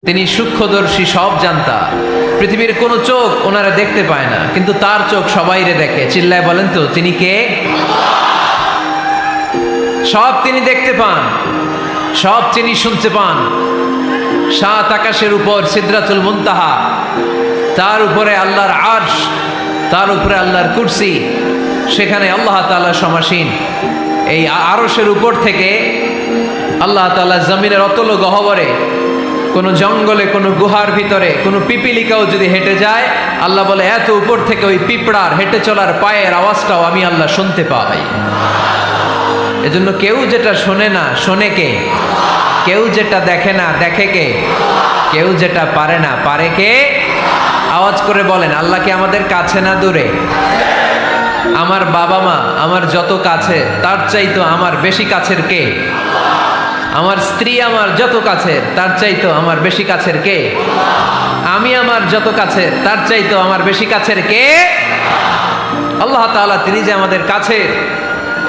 তিনি সূক্ষ্মদর্শী, সব জানতা। পৃথিবীর কোনো চোখ ওনারা দেখতে পায় না, কিন্তু তার চোখ সবাইরে দেখে। চিল্লায় বলেন তো তিনি কে? সব তিনি দেখতে পান, সব তিনি শুনতে পান। সাত আকাশের উপর সিদরাতুল মুনতাহা, তার উপরে আল্লাহর আরশ, তার উপরে আল্লাহর কুরসি, সেখানে আল্লাহ তাআলা সমাসীন। এই আরশের উপর থেকে আল্লাহ তাআলা জমিনের অতল গহ্বরে, কোনো জঙ্গলে, কোনো গুহার ভিতরে কোনো পিপিলিকাও যদি হেঁটে যায়, আল্লাহ বলে এত উপর থেকে ওই পিঁপড়ার হেঁটে চলার পায়ের আওয়াজটাও আমি আল্লাহ শুনতে পাই। এজন্য কেউ যেটা শোনে না, শোনে কে? কেউ যেটা দেখে না, দেখে কে? কেউ যেটা পারে না, পারে কে? আওয়াজ করে বলেন, আল্লাহ কি আমাদের কাছে না দূরে? আমার বাবা মা আমার যত কাছে, তার চাইতো আমার বেশি কাছের কে? আমার স্ত্রী আমার যত কাছের, তার চাইতো আমার বেশি কাছের কে? আমি আমার যত কাছের, তার চাইতো আমার বেশি কাছের কে? আল্লাহ তাআলা, তিনি যে আমাদের কাছের,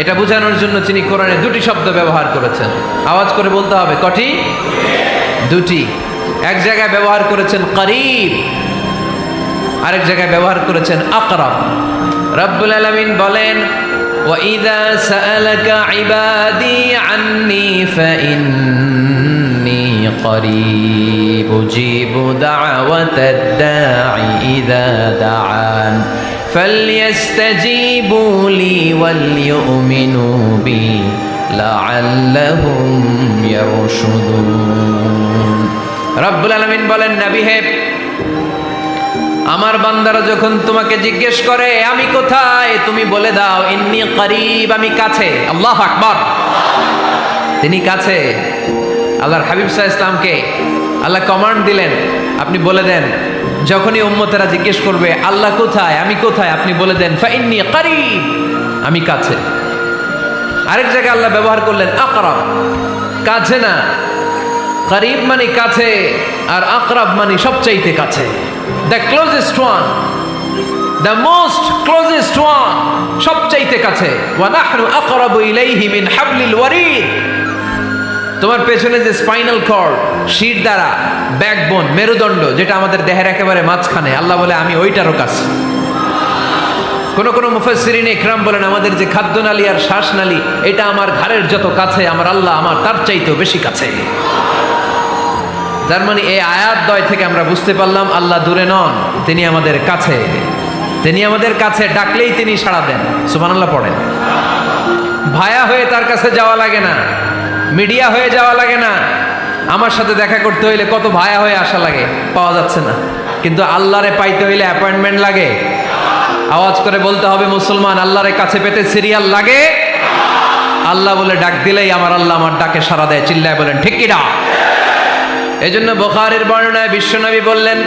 এটা বোঝানোর জন্য তিনি কোরআনে দুটি শব্দ ব্যবহার করেছেন। আওয়াজ করে বলতে হবে, কটি? দুটি। এক জায়গায় ব্যবহার করেছেন করিব, আরেক জায়গায় ব্যবহার করেছেন আকরাব। রব্বুল আলামিন বলেন, وَإِذَا سَأَلَكَ عِبَادِي عَنِّي فَإِنِّي قَرِيبٌ أُجِيبُ دَعْوَةَ الدَّاعِ إِذَا دَعَانِ فَلْيَسْتَجِيبُوا لِي وَلْيُؤْمِنُوا بِي لَعَلَّهُمْ يَرْشُدُونَ। রব্বুল আলামিন বলেন, নবী হে, আমার বান্দারা যখন তোমাকে জিজ্ঞেস করে আমি কোথায়, তুমি বলে দাও ইন্নী করিব, আমি কাছে। আল্লাহু আকবার, তিনি কাছে। আল্লাহর হাবিব সাল্লাল্লাহু আলাইহি ওয়াসাল্লামকে আল্লাহ কমান্ড দিলেন, আপনি বলে দেন, যখনই উম্মতেরা জিজ্ঞেস করবে আল্লাহ কোথায়, আমি কোথায়, আপনি বলে দেন ফাইন্নী করিব, আমি কাছে। আরেক জায়গায় আল্লাহ ব্যবহার করলেন আকরাব, কাছে না। করিব মানে কাছে, আর আকরাব মানে সবচাইতে কাছে। The closest one, the most closest one, সবচাইতে কাছে। ওয়া নাহনু আকরাবু ইলাইহি মিন হাবলিল ওয়ারিদ। তোমার পেছনে যে স্পাইনাল কর্ড, শির দ্বারা, ব্যাকবোন, মেরুদণ্ড, যেটা আমাদের দেহের একেবারে মাঝখানে, আল্লাহ বলে আমি ওইটারও কাছে। কোন কোন মুফাসসিরিন ইকরাম বলেন, আমাদের যে খাদ্যনালী আর শ্বাসনালী, এটা আমার ঘাড়ের যত কাছে, আমার আল্লাহ আমার তার চাইতেও বেশি কাছে। তার মানে এই আয়াত দ্বয় থেকে আমরা বুঝতে পারলাম আল্লাহ দূরে নন, তিনি আমাদের কাছে। তিনি আমাদের কাছে, ডাকলেই তিনি সাড়া দেন। সুবহানাল্লাহ পড়েন। ভায়া হয়ে তার কাছে যাওয়া লাগে না, মিডিয়া হয়ে যাওয়া লাগে না। আমার সাথে দেখা করতে হইলে কত ভায়া হয়ে আসা লাগে, পাওয়া যাচ্ছে না। কিন্তু আল্লাহরে পাইতে হইলে অ্যাপয়েন্টমেন্ট লাগে। আওয়াজ করে বলতে হবে, মুসলমান, আল্লাহরে কাছে পেতে সিরিয়াল লাগে। আল্লাহ বলে ডাক দিলেই আমার আল্লাহ আমার ডাকে সাড়া দেয়। চিল্লায় বলেন ঠিক কি না? এজন্য বুখারীর বর্ণনায় বিশ্বনবী বললেন,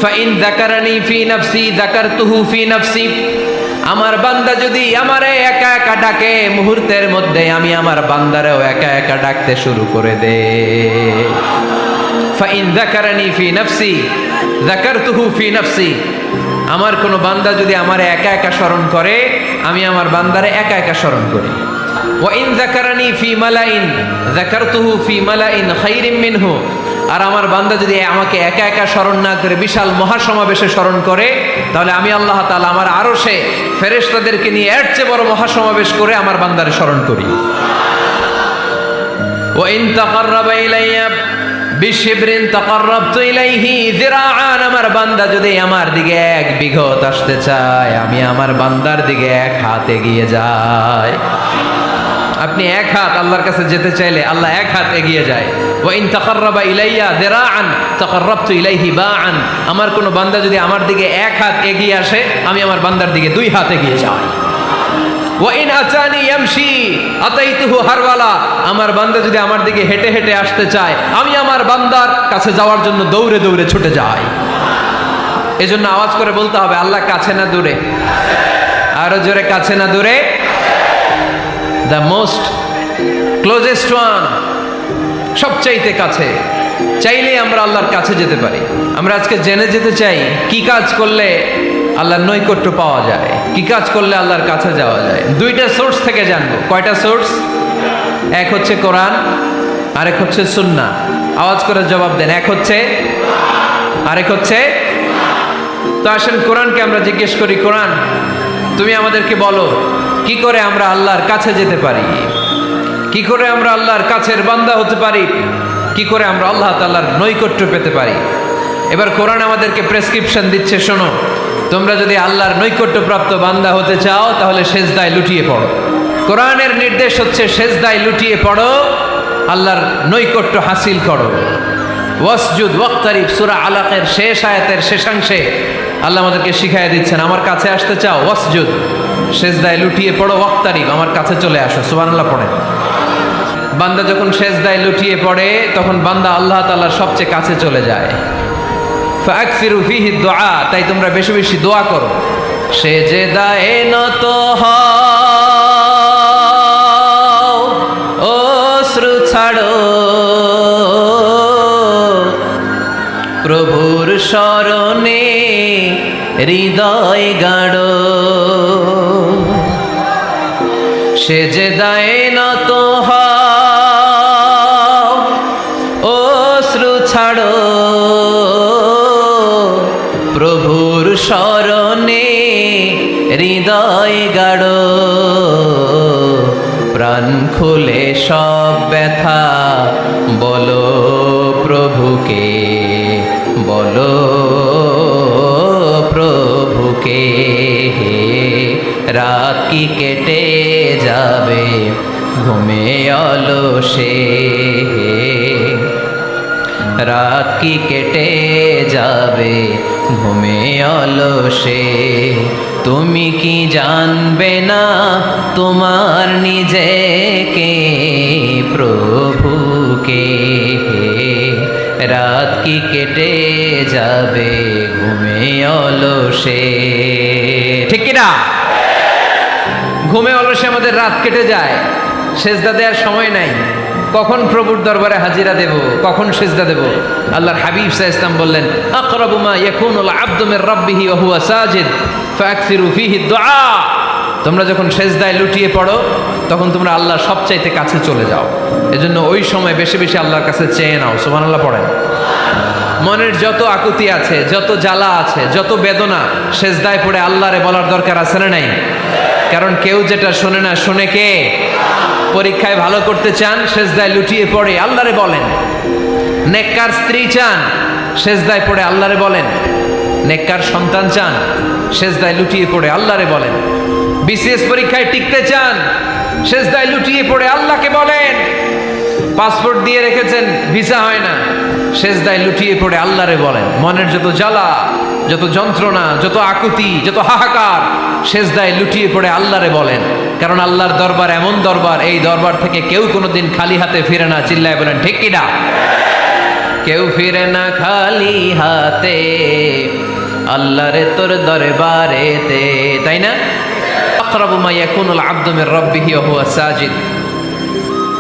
ফাইন যাকারানি ফি নাফসি যাকারতুহু ফি নাফসি। আমার বান্দা যদি আমারে একা একা ডাকে, মুহূর্তের মধ্যে আমি আমার বান্দারেও একা একা ডাকতে শুরু করে দে। ফাইন যাকারানি ফি নাফসি যাকারতুহু ফি নাফসি। আমার কোনো বান্দা যদি আমারে একা একা স্মরণ করে, আমি আমার বান্দারে একা একা স্মরণ করি। ওয়া ইন যাকারানি ফি মালাইন যাকারতুহু ফি মালাইন খায়রিম মিনহু। আর আমার বান্দা যদি আমাকে একা একা স্মরণ না করে বিশাল মহাসমাবেশে স্মরণ করে, তাহলে আমি আল্লাহ তাআলা আমার আরশে ফেরেশতাদেরকে নিয়ে এর চেয়ে বড় মহাসমাবেশ করে আমার বান্দারে স্মরণ করি। ওয়া ইন তাকাররাবা ইলাইয়া বিশিবরিন তাকাররাবতু ইলাইহি যিরাআন। আমার বান্দা যদি আমার দিকে এক বিঘত আসতে চায়, আমি আমার বান্দার দিকে এক হাত এগিয়ে যাই। আপনি এক হাত আল্লাহর কাছে যেতে চাইলে আল্লাহ এক হাত এগিয়ে যায়। ওয়া ইন তাকাররাবা ইলাইয়া যিরাআন তাকাররাবতু ইলাইহি বাআন। আমার কোনো বান্দা যদি আমার দিকে এক হাত এগিয়ে আসে, আমি আমার বান্দার দিকে দুই হাত এগিয়ে যাই। ওয়া ইন আতানি ইয়ামশি আতাইতুহু হারওয়ালা। আমার বান্দা যদি আমার দিকে হেঁটে হেঁটে আসতে চায়, আমি আমার বান্দার কাছে যাওয়ার জন্য দৌড়ে দৌড়ে ছুটে যাই। এজন্য আওয়াজ করে বলতে হবে, আল্লাহ কাছে না দূরে? আরো জোরে, কাছে না দূরে? দ্য মোস্ট ক্লোজেস্ট ওয়ান, সবচাইতে কাছে। চাইলেই আমরা আল্লাহর কাছে যেতে পারি। আমরা আজকে জেনে যেতে চাই কি কাজ করলে আল্লাহর নৈকট্য পাওয়া যায়, কি কাজ করলে আল্লাহর কাছে যাওয়া যায়। দুইটা সোর্স থেকে জানবো। কয়টা সোর্স? এক হচ্ছে কোরআন, আরেক হচ্ছে সুন্নাহ। আওয়াজ করে জবাব দেন। এক হচ্ছে, আরেক হচ্ছে। তো আসেন কোরআনকে আমরা জিজ্ঞেস করি, কোরআন তুমি আমাদেরকে বলো কি করে আমরা আল্লাহর কাছে যেতে পারি, কি করে আমরা আল্লাহর কাছের বান্দা হতে পারি, কি করে আমরা আল্লাহ তাআলার নৈকট্য পেতে পারি। এবার কোরআন আমাদেরকে প্রেসক্রিপশন দিচ্ছে, শোনো, তোমরা যদি আল্লাহর নৈকট্যপ্রাপ্ত বান্দা হতে চাও তাহলে সেজদায় লুটিয়ে পড়ো। কোরআনের নির্দেশ হচ্ছে সেজদায় লুটিয়ে পড়ো, আল্লাহর নৈকট্য হাসিল করো। ওয়াসজুদ ওয়াক্তারিব, সূরা আলাকের শেষ আয়াতের শেষাংশে আল্লাহ আমাদেরকে শিখাইয়া দিচ্ছেন, আমার কাছে আসতে চাও, ওয়াসজুদ, সেজদায় লুটিয়ে পড়ো, ওয়াক্তারিব, আমার কাছে চলে আসো। সুবহানাল্লাহ পড়েন। বান্দা যখন সেজদায় লুটিয়ে পড়ে তখন বান্দা আল্লাহ তাআলার সবচেয়ে কাছে চলে যায়। ফাকসিরু ফিহি দুআ, তাই তোমরা বেশি বেশি দোয়া করো। সেজদায়ে নত হও, অশ্রু ছাড়ো, প্রভুর শরণে হৃদয় গাড়ো। সেজদায়ে নত হও, অশ্রু ছাড়ো, প্রভুর শরণে হৃদয় গাড়ো। প্রাণ খুলে সব ব্যথা বলো প্রভুকে, বলো প্রভুকে। রাত কি কেটে যাবে ঘুমে অলসে, রাত কি কেটে যাবে ঘুমে অলসে। তুমি কি জানবে না তোমার নিজেকে, প্রভুকে। রাত কি কেটে যাবে ঘুমে অলসে। ঠিক কিনা? ঘুমে অলসে আমাদের রাত কেটে যায়, সেজদা দেওয়ার সময় নাই। কখন প্রভুর দরবারে হাজিরা দেব, কখন সেজদা দেব? আল্লাহর হাবিব সাল্লাল্লাহু আলাইহি ওয়াসাল্লাম বললেন, আকরাবু মা ইয়াকুনুল আবদু মির রাব্বিহি ওয়া হুয়া সাজিদ ফাকসিরু ফিহি দুআ। তোমরা যখন সেজদায় লুটিয়ে পড়ো তখন তোমরা আল্লাহর সবচাইতে কাছে চলে যাও। এজন্য ওই সময় বেশি বেশি আল্লাহর কাছে চেয়ে নাও। সুবহানাল্লাহ পড়েন। মনের যত আকুতি আছে, যত জ্বালা আছে, যত বেদনা, সেজদায় পড়ে আল্লাহরে বলার দরকার আছে না নাই? কারণ কেউ যেটা শোনে না, শোনে কে? পরীক্ষায় ভালো করতে চান, সেজদায় লুটিয়ে পড়ে আল্লাহরে বলেন। নেককার স্ত্রী চান, সেজদায় পড়ে আল্লাহরে বলেন। নেককার সন্তান চান, সেজদায় লুটিয়ে পড়ে আল্লাহরে বলেন। বিসিএস পরীক্ষায় টিকতে চান, সেজদায় লুটিয়ে পড়ে আল্লাহকে বলেন। পাসপোর্ট দিয়ে রেখেছেন, ভিসা হয় না, সেজদায় লুটিয়ে পড়ে আল্লাহরে বলেন। মনের যত জ্বালা, যত যন্ত্রণা, যত আকুতি, যত হাহাকার, সেজদায় লুটিয়ে পড়ে আল্লাহরে বলেন। কারণ আল্লাহর দরবার এমন দরবার, এই দরবার থেকে কেউ কোনোদিন খালি হাতে ফিরে না। চিল্লায় বলেন ঠিক কিনা? কেউ ফিরে না খালি হাতে আল্লাহরে তোর দরবারেতে, তাই না? আকরাবু মা ইয়াকুনুল আবদু মির রাব্বিহি ওয়া হুয়া সাজিদ।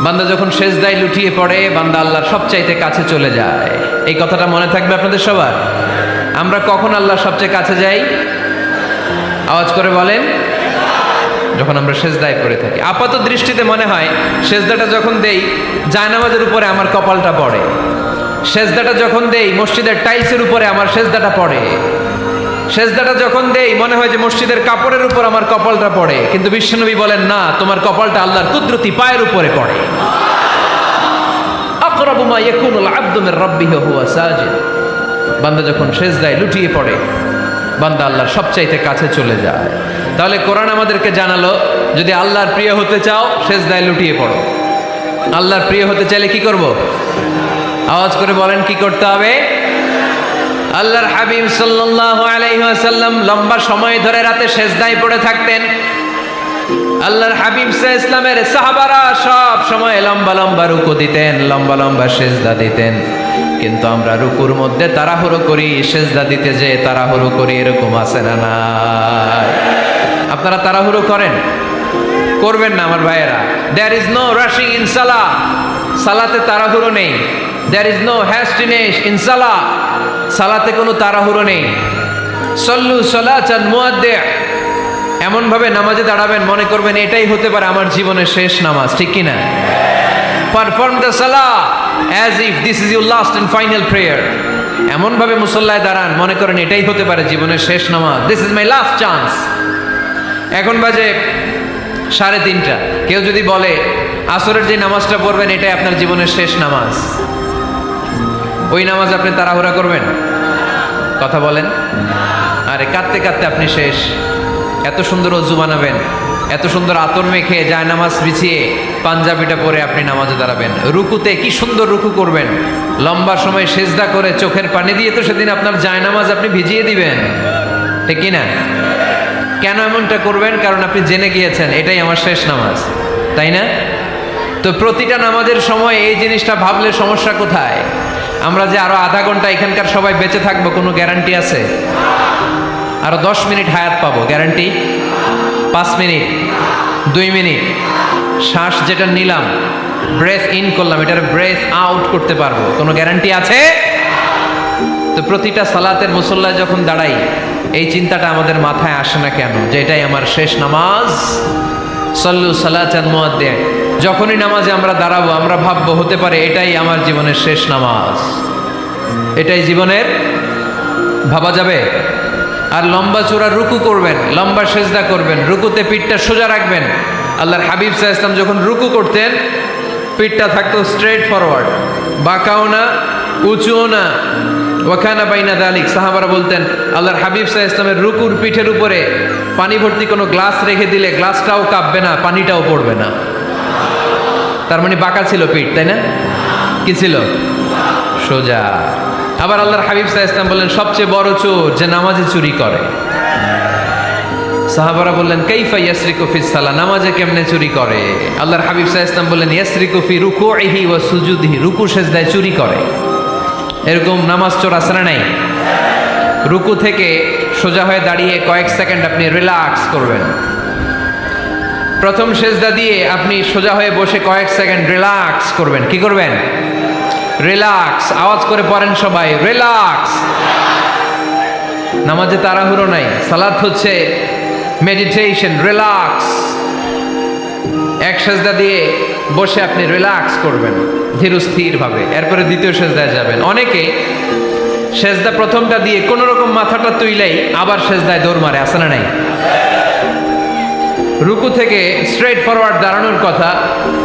বান্দা যখন সেজদায় লুটিয়ে পড়ে, বান্দা আল্লাহর সবচাইতে কাছে চলে যায়। এই কথাটা মনে থাকবে আপনাদের সবার। আমরা কখন আল্লাহর সবচেয়ে কাছে যাই? আওয়াজ করে বলেন। যখন আমরা সেজদায় পড়ে থাকি। আপাত দৃষ্টিতে মনে হয় সেজদাটা যখন দেই জায়নামাজের উপরে আমার কপালটা পড়ে, সেজদাটা যখন দেই মসজিদের টাইলসের উপরে আমার সেজদাটা পড়ে, সেজদাটা যখন দেই মনে হয় যে মসজিদের কাপড়ের উপর আমার কপালটা পড়ে। কিন্তু বিশ্বনবী বলেন, না, তোমার কপালটা আল্লাহর কুদরতি পায়ের উপরে পড়ে। আকরাবু মা ইয়াকুনুল আবদু মির রাব্বিহি ওয়া হুয়া সাজিদ। বান্দা যখন সেজদায় লুটিয়ে পড়ে, বান্দা আল্লাহর সবচাইতে কাছে চলে যায়। তাহলে কোরআন আমাদেরকে জানালো, যদি আল্লাহর প্রিয় হতে চাও সেজদায় লুটিয়ে পড়ো। আল্লাহর প্রিয় হতে চাইলে কি করব? আওয়াজ করে বলেন কি করতে হবে? আল্লাহর হাবিব সাল্লাল্লাহু আলাইহি ওয়াসাল্লাম লম্বা সময় ধরে রাতে সেজদায় পড়ে থাকতেন। আল্লাহর হাবিব সাল্লাল্লাহু আলাইহি ওয়াসাল্লামের সাহাবারা সব সময় লম্বা লম্বা রুকু দিতেন, লম্বা লম্বা সেজদা দিতেন। কিন্তু আমরা রুকুর মধ্যে তাড়াহুড়ো করি, সেজদা দিতে যে তাড়াহুড়ো করি, এরকম আছে না? না, আপনারা তাড়াহুড়ো করেন? করবেন না আমার ভাইয়েরা। There is no rushing in salah. সালাতে তাড়াহুড়ো নেই। There is no hastiness in salah. সালাতে কোনো তাড়াহুড়ো নেই। সল্লু সালাতান মুআদ্দিআ। এমন ভাবে নামাজে দাঁড়াবেন মনে করবেন এটাই হতে পারে আমার জীবনের শেষ নামাজ। ঠিক কি না? Perform the Salah as if this is your last and final prayer. এমনভাবে মুসল্লায় দাঁড়ান মনে করেন এটাই হতে পারে জীবনের শেষ নামাজ, this is my last chance. এখন বাজে 3:30। কেউ যদি বলে আসরের যে নামাজটা পড়বেন এটাই আপনার জীবনের শেষ নামাজ, ওই নামাজ আপনি তাড়াহুড়া করবেন? কথা বলেন। আরে কাঁদতে কাঁদতে আপনি শেষ। এত সুন্দর অজু বানাবেন, এত সুন্দর আতর মেখে যায় নামাজ বিছিয়ে পাঞ্জাবিটা পরে আপনি নামাজে দাঁড়াবেন। রুকুতে কি সুন্দর রুকু করবেন, লম্বা সময় সেজদা করে চোখের পানি দিয়ে তো সেদিন আপনার যায় নামাজ আপনি ভিজিয়ে দিবেন, ঠিক কি না? কেন এমনটা করবেন? কারণ আপনি জেনে গিয়েছেন এটাই আমার শেষ নামাজ, তাই না? তো প্রতিটা নামাজের সময় এই জিনিসটা ভাবলে সমস্যা কোথায়? আমরা যে আরো আধা ঘন্টা এখানকার সবাই বেঁচে থাকবো কোনো গ্যারান্টি আছে? আরো 10 মিনিট হায়াত পাবো, গ্যারান্টি? 5 মিনিট, 2 মিনিট, শ্বাস যেটা নিলাম, ব্রেথ ইন করলাম, এটার ব্রেথ আউট করতে পারবো, কোনো গ্যারান্টি আছে? তো প্রতিটা সালাতের মুসল্লায় যখন দাঁড়াই এই চিন্তাটা আমাদের মাথায় আসে না কেন যে এটাই আমার শেষ নামাজ? সল্লু সালাতান মুআদ্দিন। যখনই নামাজে আমরা দাঁড়াবো আমরা ভাববো হতে পারে এটাই আমার জীবনের শেষ নামাজ, এটাই জীবনের, ভাবা যাবে? আর লম্বা চূড়া রুকু করবেন, লম্বা সেজদা করবেন, রুকুতে পিঠটা সোজা রাখবেন। আল্লাহর হাবিব সাল্লাল্লাহু আলাইহি ওয়াসাল্লাম যখন রুকু করতেন পিঠটা থাকতো স্ট্রেট ফরওয়ার্ড, বাঁকাও না উঁচুও না, ওয়াকানা বাইনা যালিক। সাহাবারা বলতেন আল্লাহর হাবিব সাল্লাল্লাহু আলাইহি ওয়াসাল্লামের রুকুর পিঠের উপরে পানি ভর্তি কোনো গ্লাস রেখে দিলে গ্লাসটাও কাঁপবে না, পানিটাও পড়বে না। তার মানে বাঁকা ছিল পিঠ, তাই না? কি ছিল? সোজা। আবার আল্লাহর হাবিব সাল্লাল্লাহু আলাইহি ওয়াসাল্লাম বললেন সবচেয়ে বড় চোর যে নামাজে চুরি করে। সাহাবারা বললেন কাইফা ইয়াসরিকু ফিস সালাহ, নামাজে কেমনে চুরি করে? আল্লাহর হাবিব সাল্লাল্লাহু আলাইহি ওয়াসাল্লাম বললেন ইয়াসরিকু ফি রুকুইহি ওয়া সুজুদিহি, রুকু সেজদায় চুরি করে। এরকম নামাজ চোর আছে না নাই? রুকু থেকে সোজা হয়ে দাঁড়িয়ে কয়েক সেকেন্ড আপনি রিল্যাক্স করবেন। প্রথম সেজদা দিয়ে আপনি সোজা হয়ে বসে কয়েক সেকেন্ড রিল্যাক্স করবেন। কি করবেন? রিল্যাক্স। আওয়াজ করে পড়েন সবাই, রিল্যাক্স। নামাজে তাড়াহুড়ো নাই, সালাত হচ্ছে মেডিটেশন, রিল্যাক্স। এক সেজদা দিয়ে বসে আপনি রিল্যাক্স করবেন ধীরস্থির ভাবে, এরপরে দ্বিতীয় সেজদায় যাবেন। অনেকে সেজদা প্রথমটা দিয়ে কোন রকম মাথাটা তুইলেই আবার সেজদায় দৌড় মারে, আছে না নাই? রুকু থেকে স্ট্রেট ফরওয়ার্ড দাঁড়ানোর কথা,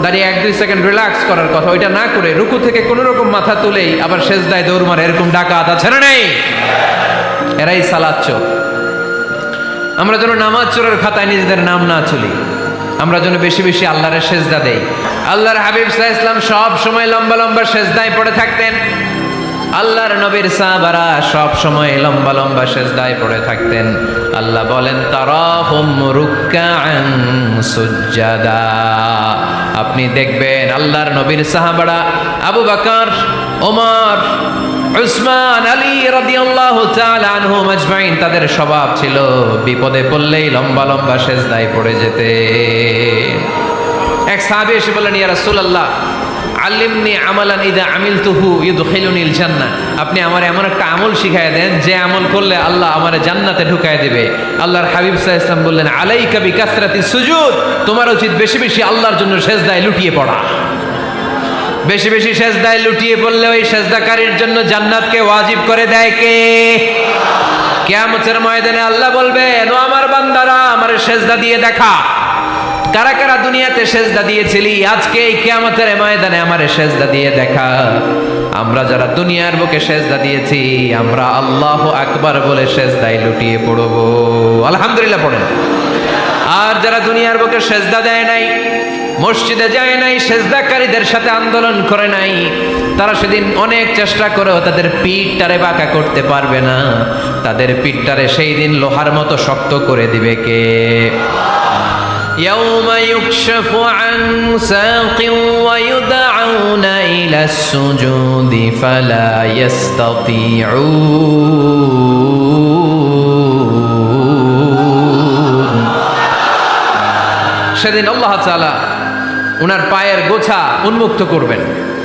দাঁড়িয়ে 1-2 সেকেন্ড রিল্যাক্স করার কথা, ওইটা না করে রুকু থেকে কোন রকম মাথা তুলেই আবার সেজদায় দৌড় মারে, এরকম ডাকাত আছে না নাই? এরাই সালাত চোর। আমরা যেন নামাজ চোরের খাতায় নিজেদের নাম না চলি, আমরা যেন বেশি বেশি আল্লাহর সেজদা দেই। আল্লাহর হাবিব সাল্লাল্লাহু আলাইহি ওয়াসাল্লাম সব সময় লম্বা লম্বা সেজদায় পড়ে থাকতেন। আল্লাহর নবীর সাহাবারা সব সময় লম্বা লম্বা সেজদায় পড়ে থাকতেন। আল্লাহ বলেন তারাহুম রুকআন সুজদা, আপনি দেখবেন আল্লাহর নবীর সাহাবারা আবু বকর, ওমর, উসমান, আলী রাদিয়াল্লাহু তাআলা আনহুম আজমাইন, তাদের স্বভাব ছিল বিপদে পড়লেই লম্বা লম্বা সেজদায় পড়ে যেতে। এক সাহাবী এসে বললেন ইয়া রাসূলুল্লাহ আল্লিমনি আমালান ইযা আমিলতুহু ইউদখিলুনিল জান্নাহ, আপনি আমার এমন একটা আমল শিখায় দেন যে আমল করলে আল্লাহ আমারে জান্নাতে ঢুকায় দিবে। আল্লাহর হাবিব সাল্লাল্লাহু আলাইহি ওয়াসাল্লাম বললেন আলাইকা বিকাসরাতিস সুজুদ, তোমার উচিত বেশি বেশি আল্লাহর জন্য সেজদায় লুটিয়ে পড়া। বেশি বেশি সেজদায় লুটিয়ে পড়লে ওই সেজদাকারীর জন্য জান্নাতকে ওয়াজিব করে দেয় কে? কিয়ামতের ময়দানে আল্লাহ বলবেন ও আমার বান্দারা আমারে সেজদা দিয়ে দেখা, কারা কারা দুনিয়াতে সেজদা দিয়েছিলি, আজকে এই কিয়ামতের ময়দানে আমারে সেজদা দিয়ে দেখা। আমরা যারা দুনিয়ার বুকে সেজদা দিয়েছি আমরা আল্লাহু আকবার বলে সেজদায় লুটিয়ে পড়ব, আলহামদুলিল্লাহ পড়েন। আর যারা দুনিয়ার বুকে সেজদা দেয় নাই, মসজিদে যায় নাই, সেজদাকারীদের সাথে আন্দোলন করে নাই, তারা সেদিন অনেক চেষ্টা করেও তাদের পিঠটারে বাঁকা করতে পারবে না। তাদের পিঠটারে সেই দিন লোহার মতো শক্ত করে দিবে কে? يوم يكشف عن ساق ويدعون إلى السجود فلا يستطيعون। সেদিন আল্লাহ তাআলা ওনার পায়ের গোছা উন্মুক্ত করবেন,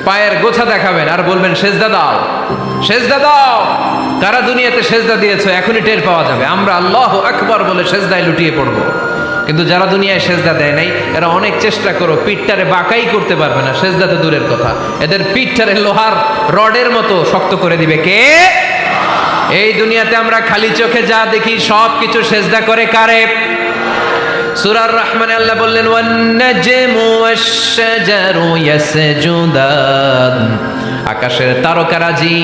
পায়ের গোছা দেখাবেন আর বলবেন সেজদা দাও, সেজদা দাও। কারা দুনিয়াতে সেজদা দিয়েছো এখনই টের পাওয়া যাবে। আমরা আল্লাহু আকবার বলে সেজদায় লুটিয়ে পড়বো। কিন্তু যারা দুনিয়ায় সেজদা দেয় নাই এরা অনেক চেষ্টা করো পিঠটারে বাঁকাই করতে পারবে না, সেজদা তো দূরের কথা, এদের পিঠটারে লোহার রডের মতো শক্ত করে দিবে কে? এই দুনিয়াতে আমরা খালি চোখে যা দেখি সব কিছু সেজদা করে কারে? সূরার রহমানে আল্লাহ বললেন ওয়ান নাজমু ওয়াশ-শাজারু ইয়াসজুদান, আকাশের তারকারাজি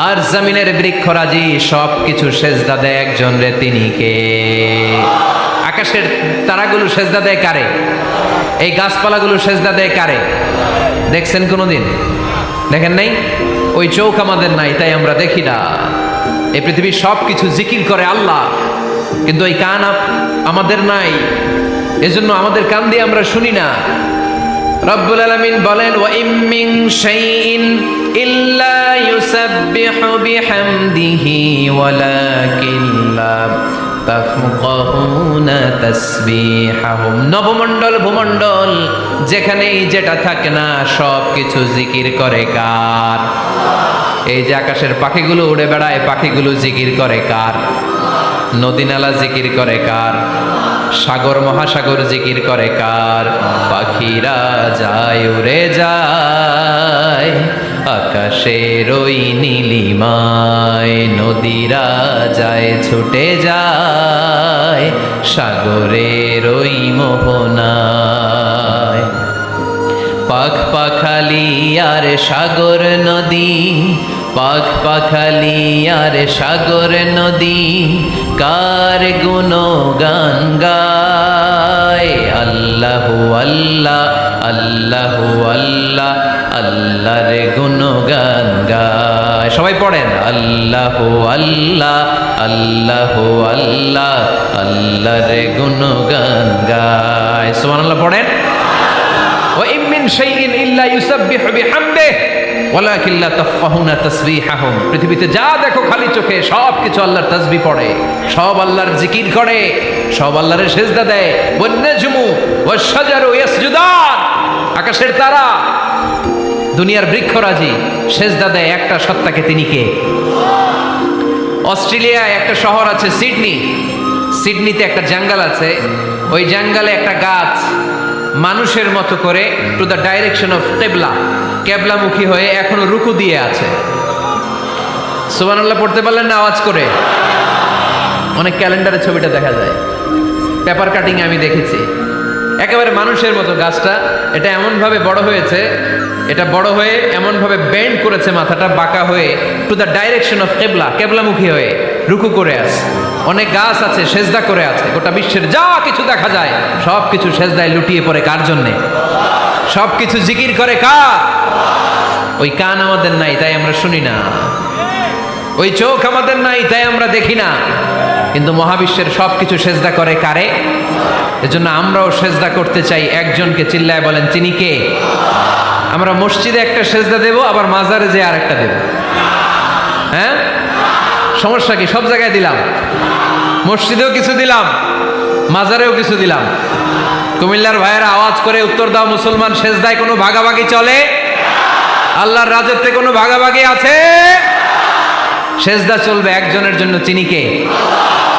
আর জমিনের বৃক্ষরাজি সব কিছু সেজদা দেয় একজন রে, তিনি কে? আকাশের তারাগুলো সেজদা দেয় কারে? এই গাছপালাগুলো সেজদা দেয় কারে? দেখছেন কোনোদিন? দেখেন নাই? ওই চোখ আমাদের নাই তাই আমরা দেখি না। এই পৃথিবীর সব কিছু জিকির করে আল্লাহ, কিন্তু এই কান আমাদের নাই, এজন্য আমাদের কান দিয়ে আমরা শুনি না। রব্বুল আলামিন বলেন ওয়া ইম মিন শাইইন ইল্লা ইউসাব্বিহু বিহামদিহি ওয়ালাকিন লা তাফকাহুনা তাসবিহাহুম। নবমণ্ডল ভূমণ্ডল যেখানেই যেটা থাকে না সব কিছু জিকির করে কার? এই যে আকাশের পাখিগুলো উড়ে বেড়ায়, পাখিগুলো জিকির করে কার? নদী নালা জিকির করে কার? সাগর মহাসাগর জিকির করে কার? পাখিরা যায় উড়ে যায় আকাশের ওই নীলিমায়, নদীরা যায় ছুটে যায় সাগরের ওই মোহনায়। পাখ পাখালি আর সাগর নদী, পাখ পাখালি আর সাগর নদী কার গুণগান গায়? আল্লাহু আল্লাহ আল্লাহু আল্লাহ আল্লাহর গুণগান গায়। সবাই পড়েন আল্লাহু আল্লাহ আল্লাহু আল্লাহ আল্লাহর গুণগান গায়। সুবহানাল্লাহ পড়েন। ওয়া ইম মিন শাইইন ইল্লা ইউসাব্বিহু বিহামদিহি ওয়ালাকিন লা তাফকাহুনা তাসবিহাহুম। পৃথিবীতে যা দেখো খালি চোখে সব কিছু আল্লাহর তাসবিহ পড়ে, সব আল্লাহর জিকির করে, সব আল্লাহর সেজদা দেয়। ওয়ান নাজমু ওয়াশ-শাজারু ইয়াসজুদান, আকাশের তারা দুনিয়ার বৃক্ষরাজি সেজদা দেয় একটা সত্তাকে, তিনি কে? অস্ট্রেলিয়ায় একটা শহর আছে সিডনি, সিডনিতে একটা জঙ্গল আছে, ওই জঙ্গলে একটা গাছ মানুষের মতো করে টু দ্য ডাইরেকশন অফ কেবলা, কেবলামুখী হয়ে এখনো রুকু দিয়ে আছে। সুবহানাল্লাহ পড়তে পারলেন না আওয়াজ করে? অনেক ক্যালেন্ডারে ছবিটা দেখা যায়, পেপার কাটিং আমি দেখেছি। একেবারে মানুষের মতো গাছটা, এটা এমনভাবে বড় হয়েছে, এটা বড় হয়ে এমনভাবে বেন্ড করেছে, মাথাটা বাঁকা হয়ে টু দ্য ডাইরেকশন অফ কেবলা, কেবলামুখী হয়ে রুকু করে আছে। অনেক গাছ আছে সেজদা করে আছে। গোটা বিশ্বের যা কিছু দেখা যায় সব কিছু সেজদায় লুটিয়ে পড়ে কার জন্যে? সব কিছু জিকির করে কার? ওই কান আমাদের নাই তাই আমরা শুনি না, ওই চোখ আমাদের নাই তাই আমরা দেখি না, কিন্তু মহাবিশ্বের সব কিছু সেজদা করে কারে? এজন্য আমরাও সেজদা করতে চাই একজনকে। চিল্লায় বলেন তিনি কে? আমরা মসজিদে একটা সেজদা দেব, আবার মাজারে যে আরেকটা দেব। হ্যাঁ, সমস্যা কি? সব জায়গায় দিলাম, মসজিদেও কিছু দিলাম, মাজারেও কিছু দিলাম। কুমিল্লার ভাইয়েরা আওয়াজ করে উত্তর দাও, মুসলমান সেজদায় কোনো ভাগাভাগি চলে? আল্লাহর রাজত্বে কোনো ভাগাভাগি আছে? সেজদা চলবে একজনের জন্য, তিনি কে?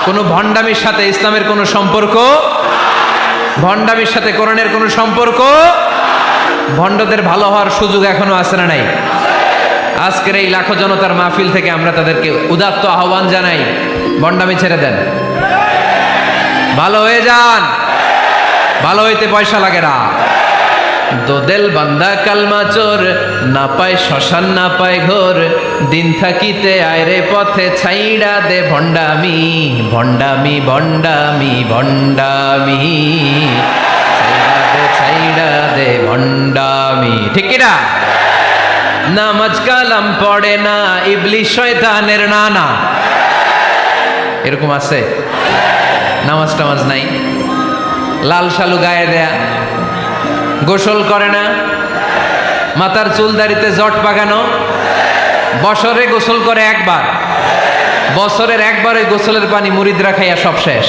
কোনো ভণ্ডামির সাথে ইসলামের কোনো সম্পর্ক, ভণ্ডামির সাথে কোরআনের কোনো সম্পর্ক। ভণ্ডদের ভালো হওয়ার সুযোগ এখনো আছে না নাই? আজকের এই লাখো জনতার মাহফিল থেকে আমরা তাদেরকে উদাত্ত আহ্বান জানাই, ভণ্ডামি ছেড়ে দেন, ভালো হয়ে যান। ভালো হইতে পয়সা লাগে না। দোদেল বান্দা কালমা চোর, না পায় শ্মশান না পায় ঘোর, দিন থাকিতে আয়রে পথে ছাইড়া দে ভণ্ডামি, ভণ্ডামি ভণ্ডামি ভণ্ডামি, ছাইড়া দে ভণ্ডামি। ঠিক কিনা? নামাজ কালাম পড়ে না, ইবলিশ শয়তানের নানা। এরকম আছে? নামাজ টামাজ নাই, লাল শালু গায়ে দেয়া, গোসল করে না, মাথার চুল দাড়িতে জট পাকানো, বছরে গোসল করে একবার, বছরের একবার ওই গোসলের পানি মুরিদরা খাইয়া সব শেষ।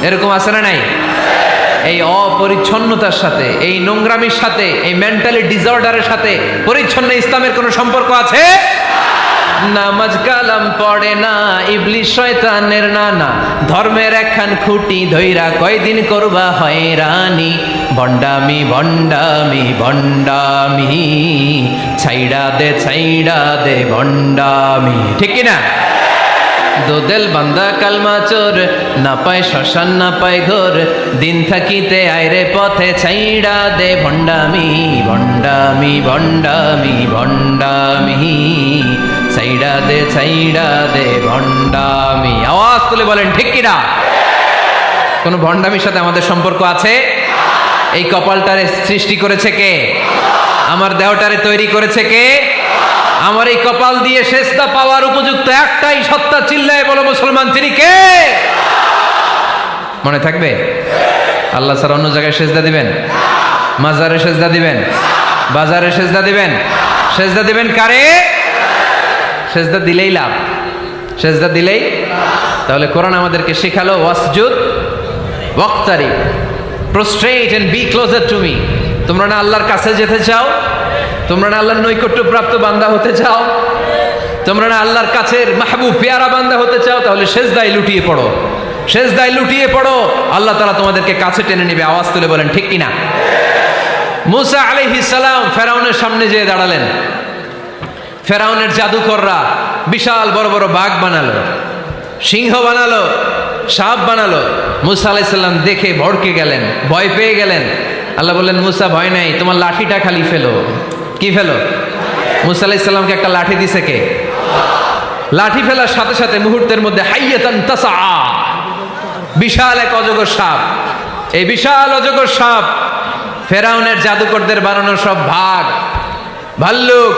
এরকম আছে না নাই? এই অপরিচ্ছন্নতার সাথে, এই নোংরামির সাথে, এই মেন্টালি ডিসঅর্ডারের সাথে পরিচ্ছন্ন ইসলামের কোনো সম্পর্ক আছে? নামাজ কালাম পড়ে না, ইবলিস শয়তানের নানা, ধর্মের একখান খুঁটি ধইরা কয়দিন করবা হয়রানি, ভণ্ডামি ভণ্ডামি ভণ্ডামি, ছাইড়া দে ভণ্ডামি। ঠিক কিনা? দোদেল বান্দা কালমা চোর, না পায় শ্মশান না পায় ঘোর, দিন থাকিতে আইরে পথে ছাইড়া দে ভণ্ডামি ভণ্ডামি ভণ্ডামি ভণ্ডামি, ছাইড়া দে ভণ্ডামি। আওয়াজ তুলে বলেন ঠিক কিনা? কোন ভণ্ডামির সাথে আমাদের সম্পর্ক আছে? এই কপালটারে সৃষ্টি করেছে কে? আমার দেহটারে তৈরি করেছে কে? আমার এই কপাল দিয়ে সেজদা পাওয়ার উপযুক্ত একটাই সত্তা, চিল্লায় বলো মুসলমান, তিনি কে? মনে থাকবে? আল্লাহ ছাড়া অন্য জায়গায় সেজদা দিবেন? মাজারে সেজদা দিবেন? বাজারে সেজদা দিবেন? সেজদা দিবেন কারে? সেজদা দিলেই লাভ, সেজদা দিলেই। তাহলে কোরআন আমাদেরকে শেখালো ওয়াসজুদ ওয়াক্তারিব, prostrate and be closer to me. তোমরা না আল্লাহর কাছে যেতে চাও? তোমরা না আল্লাহর নৈকট্য প্রাপ্ত বান্দা হতে চাও? তোমরা না আল্লাহর কাছের মাহবুব পেয়ারা বান্দা হতে চাও? তাহলে সেজদায় লুটিয়ে পড়ো, সেজদায় লুটিয়ে পড়ো, আল্লাহ তাআলা তোমাদেরকে কাছে টেনে নেবে। আওয়াজ তুলে বলেন ঠিক কিনা? মুসা আলাইহিস সালাম ফেরাউনের সামনে যেয়ে দাঁড়ালেন। ফেরাউনের জাদুকররা বিশাল বড় বড় বাঘ বানালো, সিংহ বানালো, সাপ বানালো। মুসা আলাইহিস সালাম দেখে ভড়কে গেলেন, ভয় পেয়ে গেলেন। আল্লাহ বললেন, মুসা ভয় নাই, তোমার লাঠিটা খালি ফেলো। কি ফেলো? মুসা আলাইহিস সালামকে একটা লাঠি দিছে কে? লাঠি ফেলার সাথে সাথে মুহূর্তের মধ্যে হাইয়াতান তাসআ, বিশাল এক অজগর সাপ। এই বিশাল অজগর সাপ ফেরাউনের জাদুকরদের বানানো সব ভাগ, ভাল্লুক,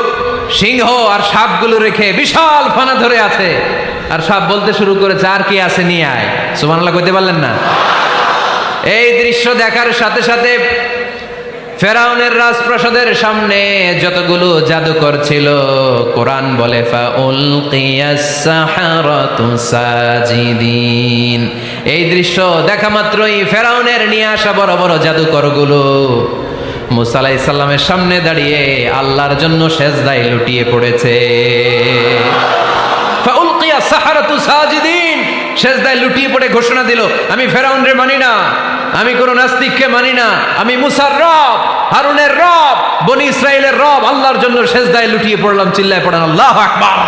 সিংহ আর সাপগুলো রেখে বিশাল ফানা ধরে আছে। আর সাপ বলতে শুরু করেছে, আর কি আছে নিয়ে আয়। সুবহানাল্লাহ কইতে পারলেন না? এই দৃশ্য দেখার সাথে সাথে ফেরাউনের রাজপ্রাসাদের সামনে যতগুলো জাদুকর ছিল, কোরআন বলে ফাউলকিয়াস সাহারাতু সাজিদিন। এই দৃশ্য দেখা মাত্রই ফেরাউনের নিয়ে আসা বড় বড় জাদুকরগুলো মুসা আলাইহিস সালামের সামনে দাঁড়িয়ে আল্লাহর জন্য সেজদায় লুটিয়ে পড়েছে। ফাউলকিয়াস সাহারাতু সাজিদিন, সেজদায় লুটিয়ে পড়ে ঘোষণা দিল, আমি ফেরাউনরে মানি না, আমি কোন নাস্তিককে মানি না, আমি মুসার রব, হারুনের রব, বনি ইসরাইলের রব, আল্লাহর জন্য সেজদায় লুটিয়ে পড়লাম। চিল্লায় পড়েন আল্লাহু আকবার।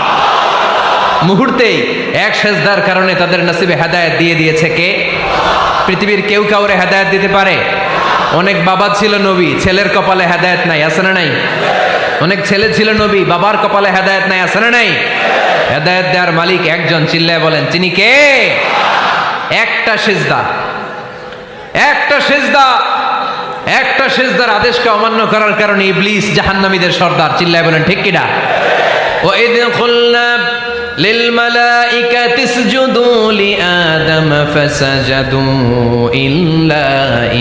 মুহূর্তেই এক সেজদার কারণে তাদের নসিবে হেদায়েত দিয়ে দিয়েছে কে? পৃথিবীর কেউ কাউরে হেদায়েত দিতে পারে? অনেক বাবা ছিল নবী, ছেলের কপালে হেদায়েত নাই, আছে না নাই? অনেক ছেলে ছিল নবী, বাবার কপালে হেদায়েত নাই, আছে না নাই? হেদায়েত দেওয়ার মালিক একজন, চিল্লায় বলেন তিনি কে? একটা সিজদা, একটা সিজদা, একটা সিজদার আদেশকে অমান্য করার কারণে ইবলিস জাহান্নামীদের সর্দার। চিল্লায় বলেন ঠিক কিনা? ওয়া ইয কুলনা লিল মালাইকাতি ইসজুদু লিআদম ফাসাজাদু ইল্লা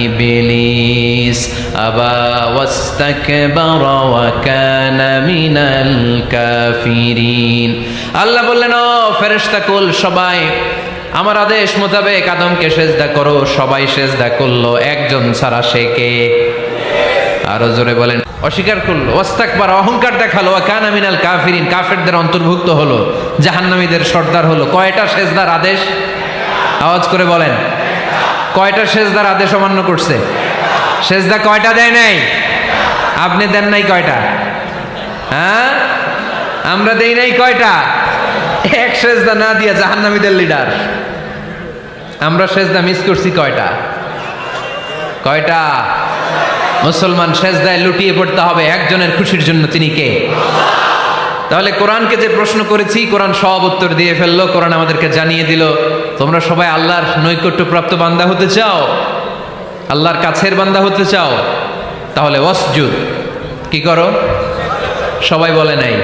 ইবলিস আবা ওয়াস্তাকবারা ওয়া কানা মিনাল কাফিরিন। আল্লাহ বললেন, ও ফেরেশতা কুল সবাই আমার আদেশ মোতাবেক আদমকে সেজদা করো। সবাই সেজদা করলো, একজন ছাড়া, সে কে? আরো জোরে বলেন। অস্বীকার করলো, ওয়াস্তাকবার, অহংকার দেখালো, ওয়া কানা মিনাল কাফিরিন, কাফেরদের অন্তর্ভুক্ত হলো, জাহান্নামীদের সর্দার হলো। কয়টা সেজদার আদেশ? আওয়াজ করে বলেন, কয়টা সেজদার আদেশ অমান্য করছে? সেজদা কয়টা দেয় নাই? আপনি দেন নাই কয়টা? হ্যাঁ, আমরা দেই নাই কয়টা? এক সেজদা না দিয়া জাহান্নামীদের লিডার। আমরা সেজদা মিস করছি কয়টা? কয়টা? মুসলমান সেজদায় লুটিয়ে পড়তে হবে একজনের খুশির জন্য, তিনি কে? তাহলে কোরআনকে যে প্রশ্ন করেছি, কোরআন সব উত্তর দিয়ে ফেললো। কোরআন আমাদেরকে জানিয়ে দিল, তোমরা সবাই আল্লাহর নৈকট্যপ্রাপ্ত বান্দা হতে চাও, আল্লাহর কাছের বান্দা হতে চাও, তাহলে ওয়াসজুদ, কি করো? সবাই বলে নাই,